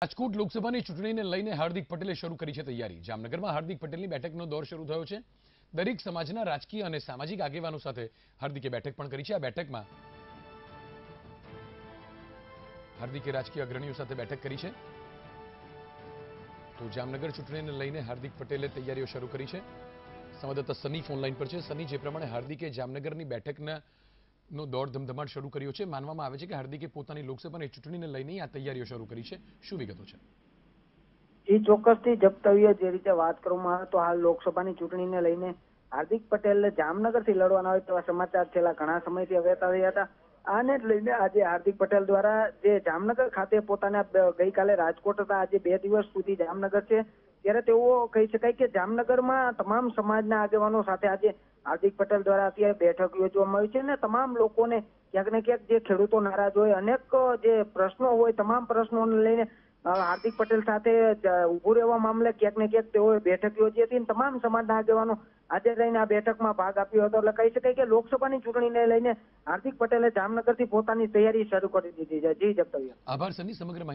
રાજકોટ લોકસભાની ચૂંટણીને લઈને હાર્દિક પટેલે શરૂ કરી છે તૈયારી। જામનગરમાં હાર્દિક પટેલની બેઠકનો દોર શરૂ થયો છે। દરેક સમાજના રાજકીય અને સામાજિક આગેવાનો સાથે હાર્દિકે બેઠક પણ કરી છે। આ બેઠકમાં હાર્દિકે રાજકીય અગ્રણીઓ સાથે બેઠક કરી છે। તો જામનગર ચૂંટણીને લઈને હાર્દિક પટેલે તૈયારીઓ શરૂ કરી છે। સંવાદદાતા સની ફોનલાઈન પર છે। સની, જે પ્રમાણે હાર્દિકે જામનગરની બેઠકના નો દોર ધમધમાટ શરૂ કર્યો છે, માનવામાં આવે છે કે હાર્દિકે પોતાની લોકસભાની ચૂંટણીને લઈને આ તૈયારીઓ શરૂ કરી છે। શું વિગતો છે? એ ચોક્કસથી જપ્તવ્ય જે રીતે વાત કરવામાં આવે તો હાલ લોકસભાની ચૂંટણીને લઈને હાર્દિક પટેલ જામનગરથી લડવાના હોય તેવા સમાચાર છેલ્લા ઘણા સમયથી વહેતા રહ્યા હતા। આને જ લઈને આજે હાર્દિક પટેલ દ્વારા જે જામનગર ખાતે પોતાના ગઈકાલે રાજકોટ હતા, આજે 2 દિવસ સુધી જામનગર છે, ત્યારે તેઓ કહી શકાય કે જામનગરમાં તમામ સમાજના આગેવાનો સાથે આજે હાર્દિક પટેલ દ્વારા અત્યારે બેઠક યોજવામાં આવી છે અને તમામ લોકોને ક્યાંક ને ક્યાંક જે ખેડૂતો નારાજ હોય, અનેક જે પ્રશ્નો હોય, તમામ પ્રશ્નોને લઈને હાર્દિક પટેલ સાથે ઉભું રહેવા મામલે ક્યાંક ને ક્યાંક તેઓએ બેઠક યોજી હતી અને તમામ સમાજના આગેવાનો આજે રહીને આ બેઠકમાં ભાગ આપ્યો હતો। એટલે કહી શકાય કે લોકસભાની ચૂંટણીને લઈને હાર્દિક પટેલે જામનગરથી પોતાની તૈયારી શરૂ કરી દીધી છે। જી જપ્તવ્ય। આભાર સની, સમગ્ર